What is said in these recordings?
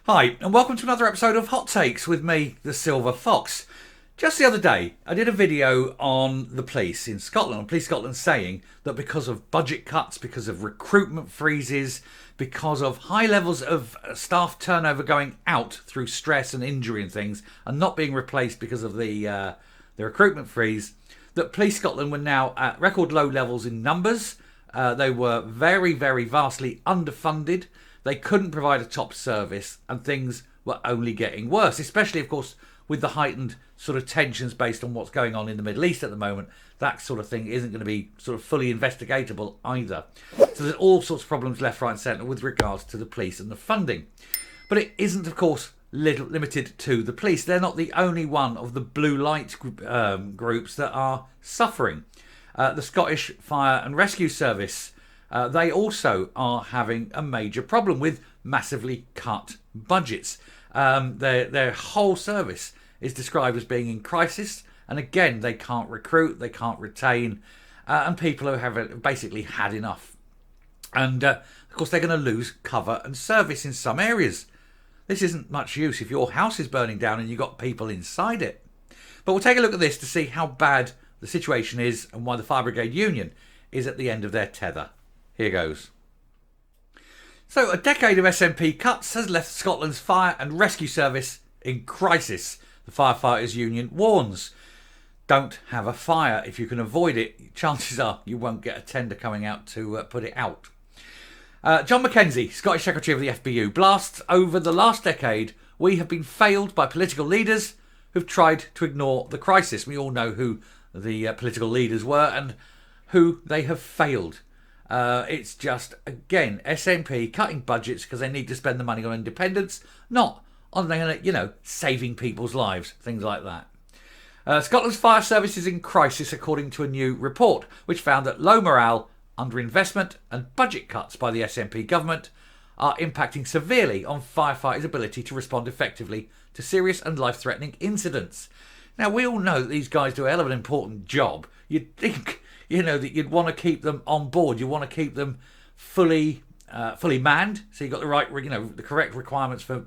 Hi, and welcome to another episode of Hot Takes with me, the Silver Fox. Just the other day, I did a video on the police in Scotland, on Police Scotland, saying that because of budget cuts, because of recruitment freezes, because of high levels of staff turnover going out through stress and injury and things, and not being replaced because of the recruitment freeze, that Police Scotland were now at record low levels in numbers. They were very, very vastly underfunded. They couldn't provide a top service, and things were only getting worse, especially, of course, with the heightened sort of tensions based on what's going on in the Middle East at the moment. That sort of thing isn't going to be sort of fully investigatable either. So there's all sorts of problems left, right and centre with regards to the police and the funding. But it isn't, of course, limited to the police. They're not the only one of the blue light groups that are suffering. The Scottish Fire and Rescue Service, they also are having a major problem with massively cut budgets. Their whole service is described as being in crisis, and again, they can't recruit, they can't retain, and people who have basically had enough. And of course, they're going to lose cover and service in some areas. This isn't much use if your house is burning down and you've got people inside it. But we'll take a look at this to see how bad the situation is and why the Fire Brigade Union is at the end of their tether. Here goes. So, a decade of SNP cuts has left Scotland's fire and rescue service in crisis. The Firefighters Union warns. Don't have a fire if you can avoid it. Chances are you won't get a tender coming out to put it out. John Mackenzie, Scottish Secretary of the FBU, blasts over the last decade we have been failed by political leaders who've tried to ignore the crisis. We all know who the political leaders were and who they have failed. It's just, again, SNP cutting budgets because they need to spend the money on independence, not on, saving people's lives, things like that. Scotland's fire service is in crisis, according to a new report, which found that low morale, underinvestment and budget cuts by the SNP government are impacting severely on firefighters' ability to respond effectively to serious and life-threatening incidents. Now, we all know that these guys do a hell of an important job. You'd think, that you'd want to keep them on board. You want to keep them fully manned, so you've got the right, the correct requirements for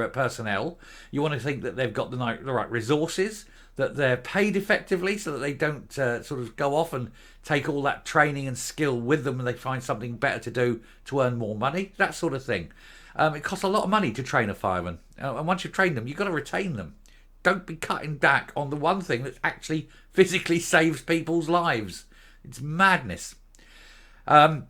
personnel. You want to think that they've got the right resources, that they're paid effectively, so that they don't sort of go off and take all that training and skill with them and they find something better to do to earn more money, that sort of thing. It costs a lot of money to train a fireman, and once you've trained them, you've got to retain them. Don't be cutting back on the one thing that actually physically saves people's lives. It's madness. Set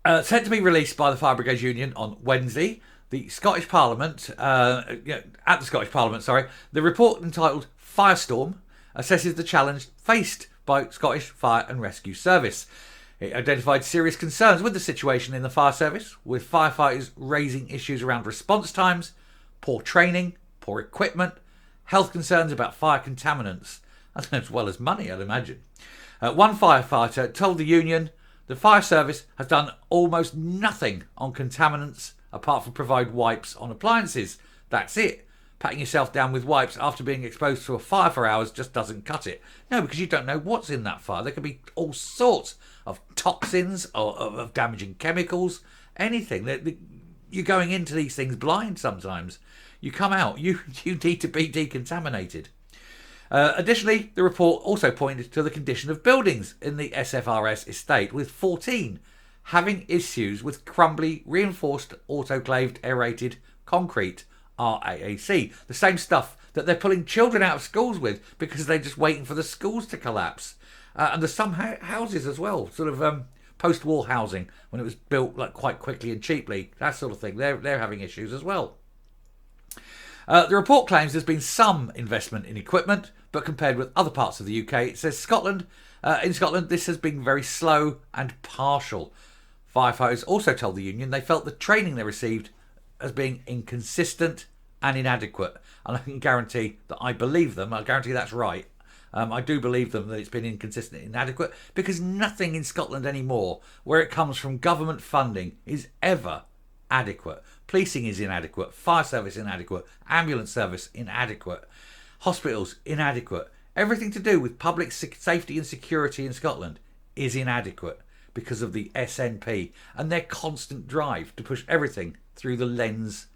to be released by the Fire Brigade Union on Wednesday, the Scottish Parliament, at the Scottish Parliament, the report entitled Firestorm assesses the challenge faced by Scottish Fire and Rescue Service. It identified serious concerns with the situation in the fire service, with firefighters raising issues around response times, poor training, poor equipment, health concerns about fire contaminants, as well as money, I'd imagine. One firefighter told the union the fire service has done almost nothing on contaminants apart from provide wipes on appliances. That's it. Patting yourself down with wipes after being exposed to a fire for hours just doesn't cut it. No, because you don't know what's in that fire. There could be all sorts of toxins or of damaging chemicals, anything. You're going into these things blind sometimes. You come out, you need to be decontaminated. Additionally, the report also pointed to the condition of buildings in the SFRS estate, with 14 having issues with crumbly, reinforced, autoclaved, aerated concrete, RAAC. The same stuff that they're pulling children out of schools with because they're just waiting for the schools to collapse. And there's some houses as well, sort of post-war housing, when it was built quite quickly and cheaply, that sort of thing. They're having issues as well. The report claims there's been some investment in equipment, but compared with other parts of the UK, it says in Scotland, this has been very slow and partial. Firefighters also told the union they felt the training they received as being inconsistent and inadequate. And I can guarantee that I believe them. I guarantee that's right. I do believe them that it's been inconsistent and inadequate, because nothing in Scotland anymore, where it comes from government funding, is ever adequate. Policing is inadequate, fire service inadequate, ambulance service inadequate, hospitals inadequate. Everything to do with public safety and security in Scotland is inadequate because of the SNP and their constant drive to push everything through the lens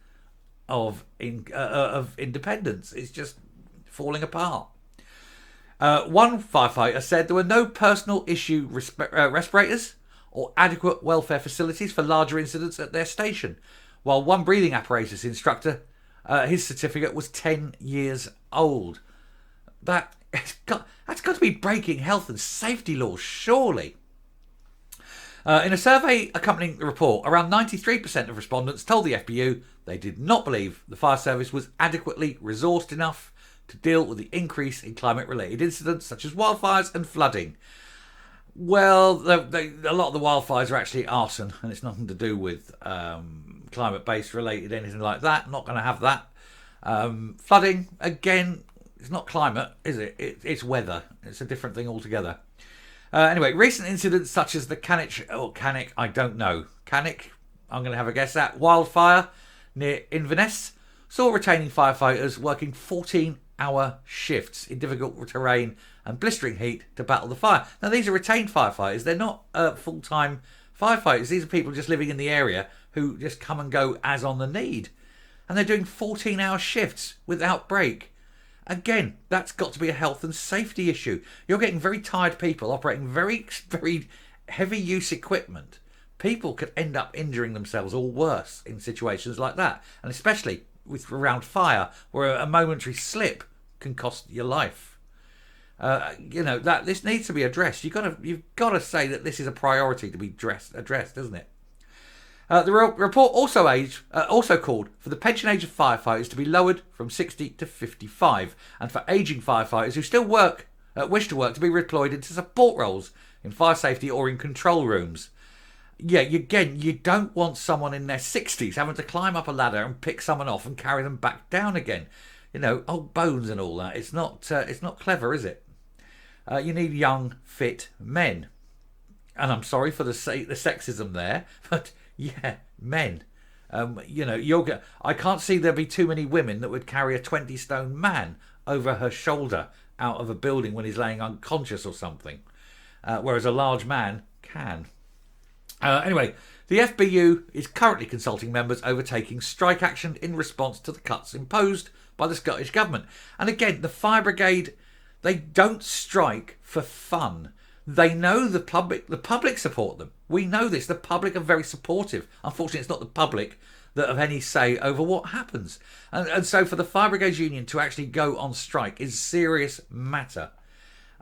of independence. It's just falling apart. One firefighter said there were no personal issue respirators or adequate welfare facilities for larger incidents at their station, while one breathing apparatus instructor, his certificate was 10 years old. That's got to be breaking health and safety laws, surely. In a survey accompanying the report, around 93% of respondents told the FBU they did not believe the fire service was adequately resourced enough to deal with the increase in climate-related incidents such as wildfires and flooding. Well, a lot of the wildfires are actually arson, and it's nothing to do with climate-based related anything like that. Not going to have that. Flooding, again, it's not climate, is it? It's weather. It's a different thing altogether. Anyway, recent incidents such as the Cannock, I don't know. Cannock, I'm going to have a guess at. Wildfire near Inverness saw retaining firefighters working 14-hour shifts in difficult terrain and blistering heat to battle the fire. Now, these are retained firefighters. They're not full-time firefighters. These are people just living in the area who just come and go as on the need. And they're doing 14-hour shifts without break. Again, that's got to be a health and safety issue. You're getting very tired people operating very, very heavy use equipment. People could end up injuring themselves or worse in situations like that. And especially around fire, where a momentary slip can cost your life. That this needs to be addressed. You've got to say that this is a priority to be addressed, isn't it? The report also called for the pension age of firefighters to be lowered from 60 to 55, and for ageing firefighters who still wish to work to be redeployed into support roles in fire safety or in control rooms. Yeah, you don't want someone in their 60s having to climb up a ladder and pick someone off and carry them back down again. Old bones and all that. It's not clever, is it? You need young, fit men. And I'm sorry for the sexism there, but yeah, men. I can't see there be too many women that would carry a 20-stone man over her shoulder out of a building when he's laying unconscious or something, whereas a large man can. Anyway, the FBU is currently consulting members over taking strike action in response to the cuts imposed by the Scottish Government. And again, the Fire Brigade, they don't strike for fun. They know the public support them. We know this. The public are very supportive. Unfortunately, it's not the public that have any say over what happens. And so for the Fire Brigade Union to actually go on strike is a serious matter.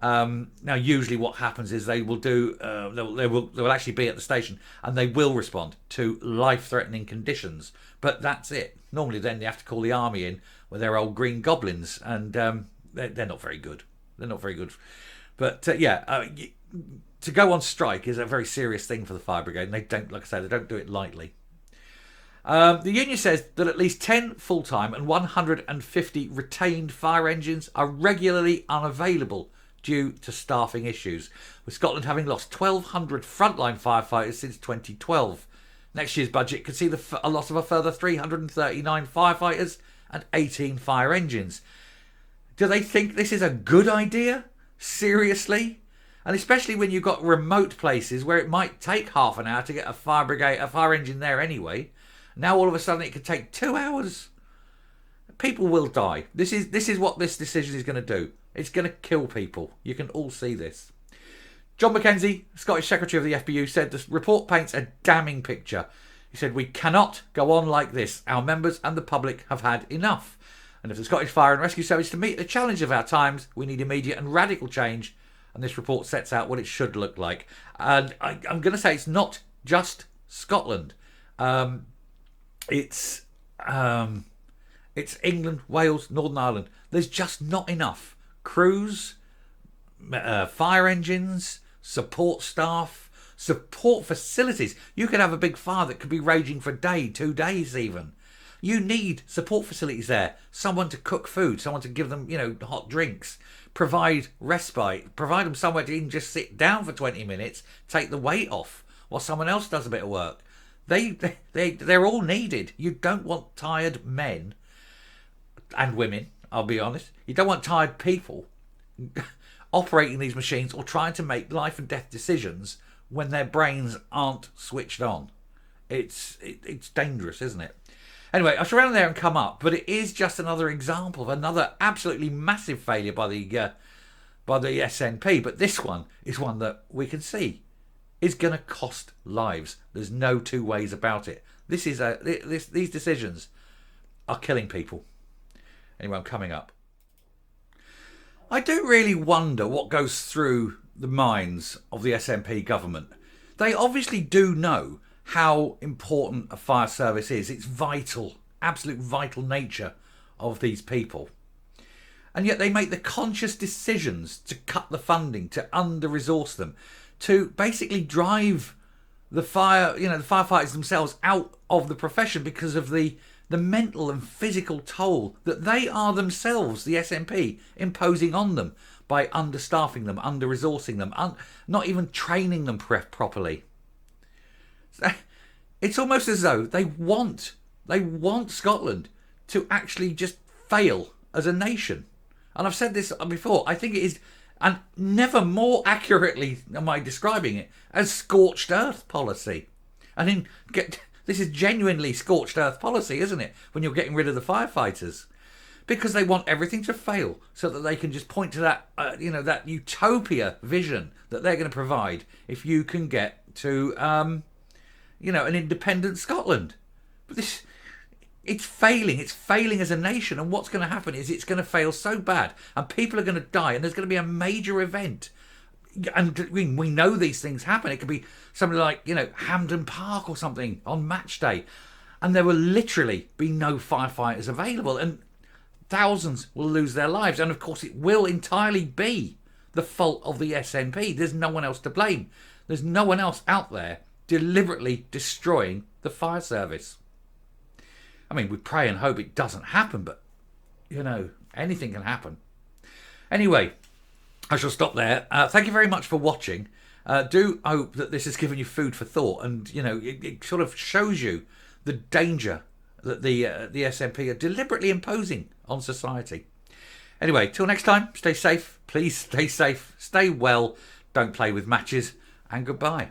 Now, usually what happens is they will they'll actually be at the station and they will respond to life-threatening conditions. But that's it. Normally then you have to call the army in with their old green goblins, and they're not very good. They're not very good. But to go on strike is a very serious thing for the Fire Brigade, and they don't do it lightly. The union says that at least 10 full-time and 150 retained fire engines are regularly unavailable due to staffing issues, with Scotland having lost 1,200 frontline firefighters since 2012. Next year's budget could see a loss of a further 339 firefighters and 18 fire engines. Do they think this is a good idea? Seriously? And especially when you've got remote places where it might take half an hour to get a fire engine there anyway. Now all of a sudden it could take 2 hours. People will die. This is what this decision is going to do. It's going to kill people. You can all see this. John Mackenzie, Scottish Secretary of the FBU, said the report paints a damning picture. He said, "We cannot go on like this. Our members and the public have had enough. And if the Scottish Fire and Rescue Service to meet the challenge of our times, we need immediate and radical change. And this report sets out what it should look like." And I'm going to say it's not just Scotland. It's England, Wales, Northern Ireland. There's just not enough crews, fire engines, support staff, support facilities. You could have a big fire that could be raging for a day, 2 days even. You need support facilities there. Someone to cook food, someone to give them, hot drinks, provide respite, provide them somewhere to even just sit down for 20 minutes, take the weight off while someone else does a bit of work. They're all needed. You don't want tired men and women, I'll be honest. You don't want tired people operating these machines or trying to make life and death decisions when their brains aren't switched on. It's dangerous, isn't it? Anyway, I shall round there and come up, but it is just another example of another absolutely massive failure by the SNP. But this one is one that we can see is going to cost lives. There's no two ways about it. These decisions are killing people. Anyway, I'm coming up. I do really wonder what goes through the minds of the SNP government. They obviously do know how important a fire service is. It's vital, absolute vital nature of these people. And yet they make the conscious decisions to cut the funding, to under-resource them, to basically drive the firefighters themselves out of the profession because of the mental and physical toll that they are themselves, the SNP, imposing on them by understaffing them, under-resourcing them, not even training them properly. It's almost as though they want Scotland to actually just fail as a nation. And I've said this before, I think it is, and never more accurately am I describing it, as scorched earth policy. This is genuinely scorched earth policy, isn't it? When you're getting rid of the firefighters. Because they want everything to fail so that they can just point to that, that utopia vision that they're going to provide if you can get to, an independent Scotland. But it's failing. It's failing as a nation. And what's going to happen is it's going to fail so bad and people are going to die and there's going to be a major event. And we know these things happen. It could be something like, Hampden Park or something on match day. And there will literally be no firefighters available. And thousands will lose their lives. And of course, it will entirely be the fault of the SNP. There's no one else to blame. There's no one else out there deliberately destroying the fire service. I mean, we pray and hope it doesn't happen, but, anything can happen. Anyway, I shall stop there. Thank you very much for watching. Do hope that this has given you food for thought and, it sort of shows you the danger that the SNP are deliberately imposing on society. Anyway, till next time, stay safe. Please stay safe. Stay well. Don't play with matches. And goodbye.